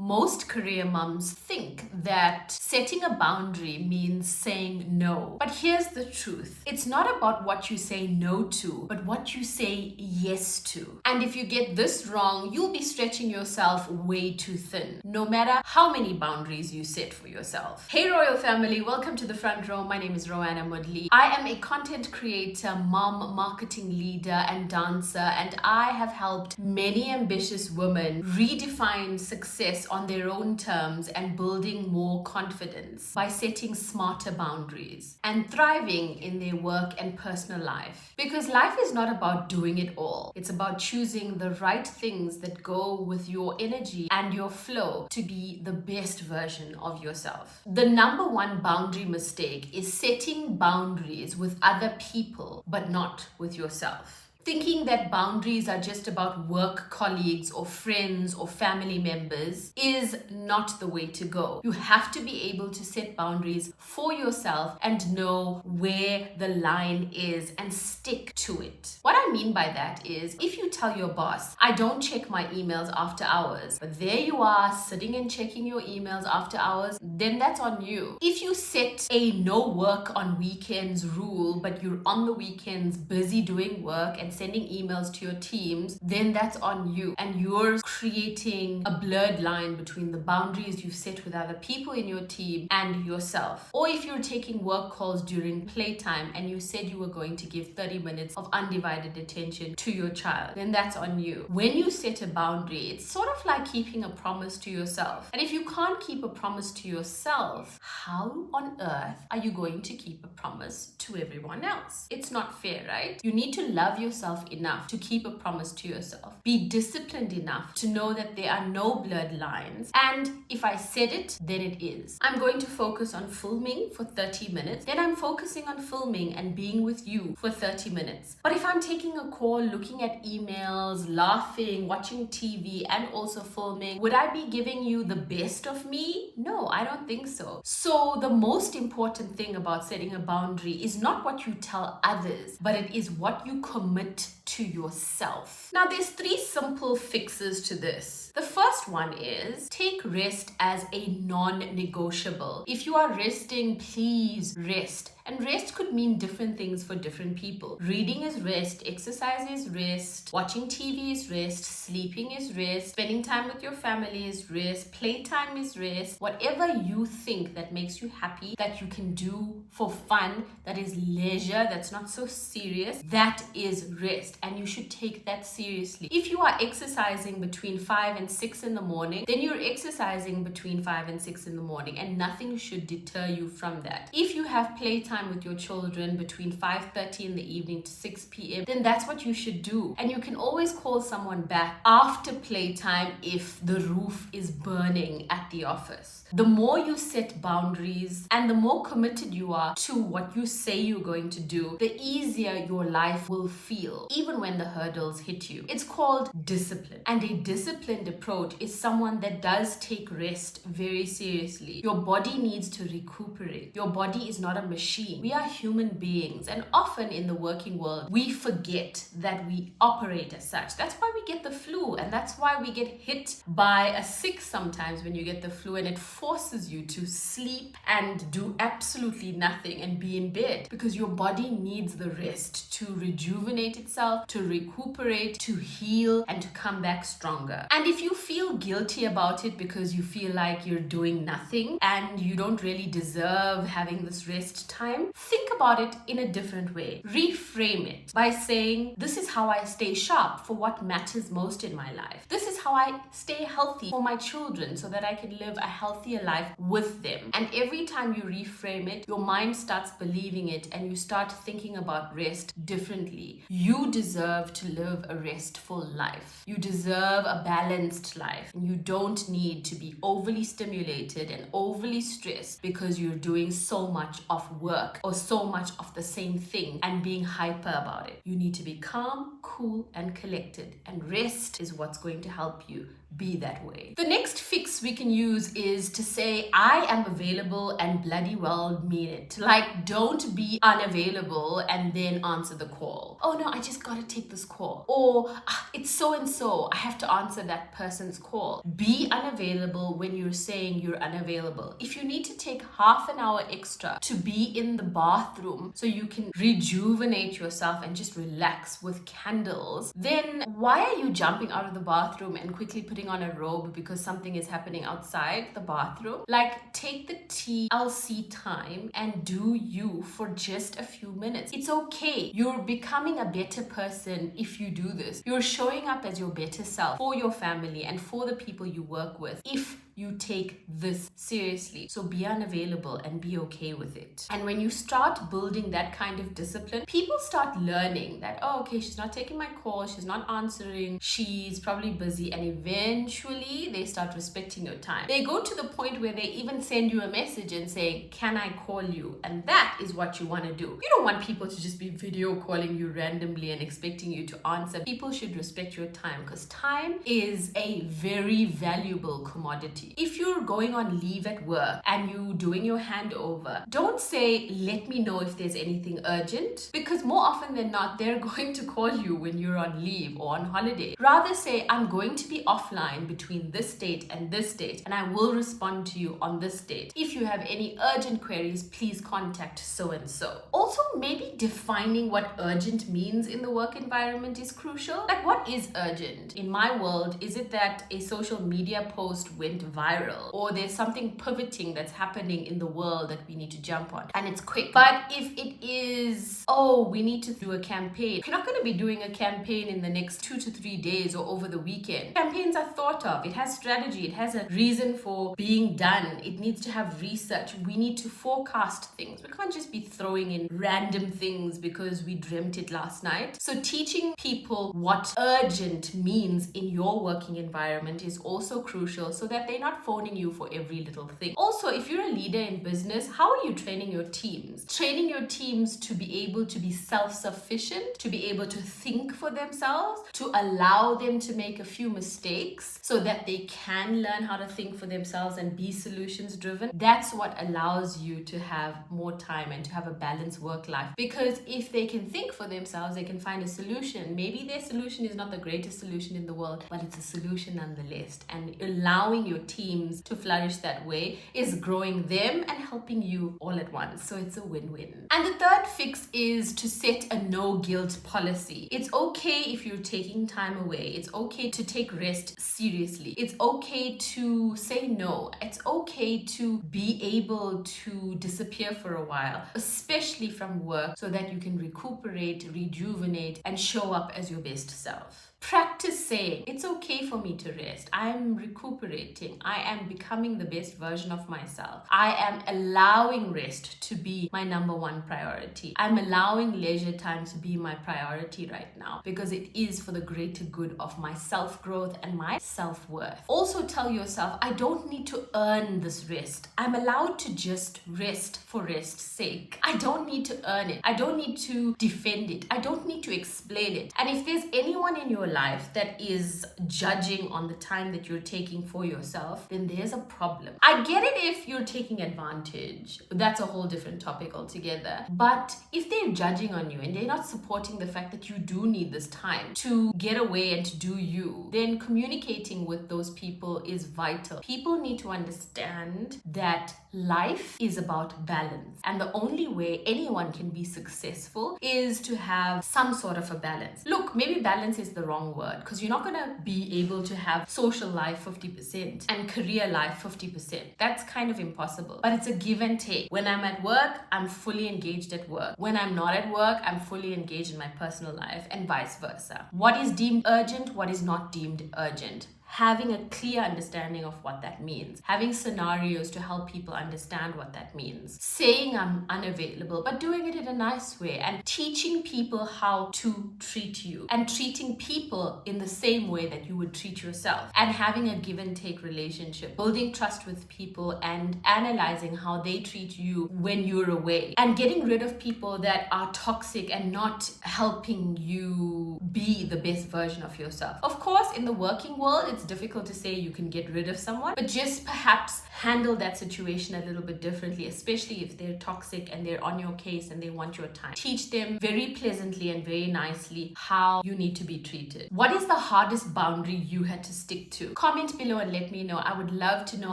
Most career mums think that setting a boundary means saying no. But here's the truth. It's not about what you say no to, but what you say yes to. And if you get this wrong, you'll be stretching yourself way too thin, no matter how many boundaries you set for yourself. Hey Royal Family, welcome to the front row. My name is Roanna Mudley. I am a content creator, mom, marketing leader, and dancer, and I have helped many ambitious women redefine success on their own terms and building more confidence by setting smarter boundaries and thriving in their work and personal life. Because life is not about doing it all. It's about choosing the right things that go with your energy and your flow to be the best version of yourself. The number one boundary mistake is setting boundaries with other people, but not with yourself. Thinking that boundaries are just about work colleagues or friends or family members is not the way to go. You have to be able to set boundaries for yourself and know where the line is and stick to it. What I mean by that is, if you tell your boss, I don't check my emails after hours, but there you are sitting and checking your emails after hours, then that's on you. If you set a no work on weekends rule, but you're on the weekends busy doing work and sending emails to your teams, then that's on you. And you're creating a blurred line between the boundaries you've set with other people in your team and yourself. Or if you're taking work calls during playtime and you said you were going to give 30 minutes of undivided attention to your child, then that's on you. When you set a boundary, it's sort of like keeping a promise to yourself. And if you can't keep a promise to yourself, how on earth are you going to keep a promise to everyone else? It's not fair, right? You need to love yourself enough to keep a promise to yourself. Be disciplined enough to know that there are no blurred lines. And if I said it, then it is. I'm going to focus on filming for 30 minutes. Then I'm focusing on filming and being with you for 30 minutes. But if I'm taking a call, looking at emails, laughing, watching TV, and also filming, would I be giving you the best of me? No, I don't think so. So the most important thing about setting a boundary is not what you tell others, but it is what you commit to yourself. Now, there's 3 simple fixes to this. The first one is take rest as a non-negotiable. If you are resting, please rest. And rest could mean different things for different people. Reading is rest, exercise is rest, watching TV is rest, sleeping is rest, spending time with your family is rest, playtime is rest. Whatever you think that makes you happy, that you can do for fun, that is leisure, that's not so serious, that is rest. And you should take that seriously. If you are exercising between 5 and 6 in the morning, then you're exercising between 5 and 6 in the morning, and nothing should deter you from that. If you have playtime with your children between 5:30 in the evening to 6 p.m., then that's what you should do. And you can always call someone back after playtime if the roof is burning at the office. The more you set boundaries and the more committed you are to what you say you're going to do, the easier your life will feel, even when the hurdles hit you. It's called discipline. And a disciplined approach is someone that does take rest very seriously. Your body needs to recuperate. Your body is not a machine. We are human beings, and often in the working world, we forget that we operate as such. That's why we get the flu, and that's why we get hit by a sick sometimes when you get the flu, and it forces you to sleep and do absolutely nothing and be in bed, because your body needs the rest to rejuvenate itself, to recuperate, to heal, and to come back stronger. And if you feel guilty about it because you feel like you're doing nothing and you don't really deserve having this rest time, think about it in a different way. Reframe it by saying, this is how I stay sharp for what matters most in my life. This is how I stay healthy for my children so that I can live a healthier life with them. And every time you reframe it, your mind starts believing it and you start thinking about rest differently. You deserve to live a restful life. You deserve a balanced life. And you don't need to be overly stimulated and overly stressed because you're doing so much of work or so much of the same thing and being hyper about it. You need to be calm, cool, and collected. And rest is what's going to help you be that way. The next fix we can use is to say, I am available and bloody well mean it. Like, don't be unavailable and then answer the call. Oh no, I just gotta take this call. Or it's so and so, I have to answer that person's call. Be unavailable when you're saying you're unavailable. If you need to take half an hour extra to be in the bathroom so you can rejuvenate yourself and just relax with candles, then why are you jumping out of the bathroom and quickly putting on a robe because something is happening outside the bathroom? Like, take the TLC time and do you for just a few minutes. It's okay. You're becoming a better person if you do this. You're showing up as your better self for your family and for the people you work with if you take this seriously. So be unavailable and be okay with it. And when you start building that kind of discipline, people start learning that, oh, okay, she's not taking my call, she's not answering, she's probably busy, and eventually they start respecting your time. They go to the point where they even send you a message and say, can I call you? And that is what you want to do. You don't want people to just be video calling you randomly and expecting you to answer. People should respect your time because time is a very valuable commodity. If you're going on leave at work and you're doing your handover, don't say, let me know if there's anything urgent, because more often than not, they're going to call you when you're on leave or on holiday. Rather say, I'm going to be offline between this date and this date, and I will respond to you on this date. If you have any urgent queries, please contact so-and-so. Also, maybe defining what urgent means in the work environment is crucial. Like, what is urgent? In my world, is it that a social media post went viral, or there's something pivoting that's happening in the world that we need to jump on and it's quick? But if it is, oh, we need to do a campaign, you're not going to be doing a campaign in the next 2 to 3 days or over the weekend. Campaigns are thought of, it has strategy, it has a reason for being done, it needs to have research. We need to forecast things. We can't just be throwing in random things because we dreamt it last night. So teaching people what urgent means in your working environment is also crucial, so that they're not phoning you for every little thing. Also, if you're a leader in business, how are you training your teams? Training your teams to be able to be self-sufficient, to be able to think for themselves, to allow them to make a few mistakes so that they can learn how to think for themselves and be solutions driven. That's what allows you to have more time and to have a balanced work life. Because if they can think for themselves, they can find a solution. Maybe their solution is not the greatest solution in the world, but it's a solution nonetheless. And allowing your teams to flourish that way is growing them and helping you all at once. So it's a win-win. And the third fix is to set a no guilt policy. It's okay if you're taking time away. It's okay to take rest seriously. It's okay to say no. It's okay to be able to disappear for a while, especially from work, so that you can recuperate, rejuvenate, and show up as your best self. Practice saying, it's okay for me to rest. I am recuperating. I am becoming the best version of myself. I am allowing rest to be my number one priority. I'm allowing leisure time to be my priority right now because it is for the greater good of my self-growth and my self-worth. Also tell yourself, I don't need to earn this rest. I'm allowed to just rest for rest's sake. I don't need to earn it. I don't need to defend it. I don't need to explain it. And if there's anyone in your life that is judging on the time that you're taking for yourself, then there's a problem. I get it if you're taking advantage. That's a whole different topic altogether. But if they're judging on you and they're not supporting the fact that you do need this time to get away and to do you, then communicating with those people is vital. People need to understand that life is about balance. And the only way anyone can be successful is to have some sort of a balance. Look, maybe balance is the wrong word, because you're not going to be able to have social life 50% and career life 50%. That's kind of impossible, but it's a give and take. When I'm at work, I'm fully engaged at work. When I'm not at work, I'm fully engaged in my personal life, and vice versa. What is deemed urgent? What is not deemed urgent? Having a clear understanding of what that means, having scenarios to help people understand what that means, saying I'm unavailable, but doing it in a nice way, and teaching people how to treat you, and treating people in the same way that you would treat yourself, and having a give and take relationship, building trust with people and analyzing how they treat you when you're away, and getting rid of people that are toxic and not helping you be the best version of yourself. Of course, in the working world, it's difficult to say you can get rid of someone, but just perhaps handle that situation a little bit differently, especially if they're toxic and they're on your case and they want your time. Teach them very pleasantly and very nicely how you need to be treated. What is the hardest boundary you had to stick to? Comment below and let me know. I would love to know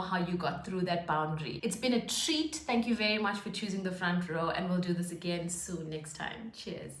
how you got through that boundary. It's been a treat. Thank you very much for choosing the front row, and we'll do this again soon next time. Cheers.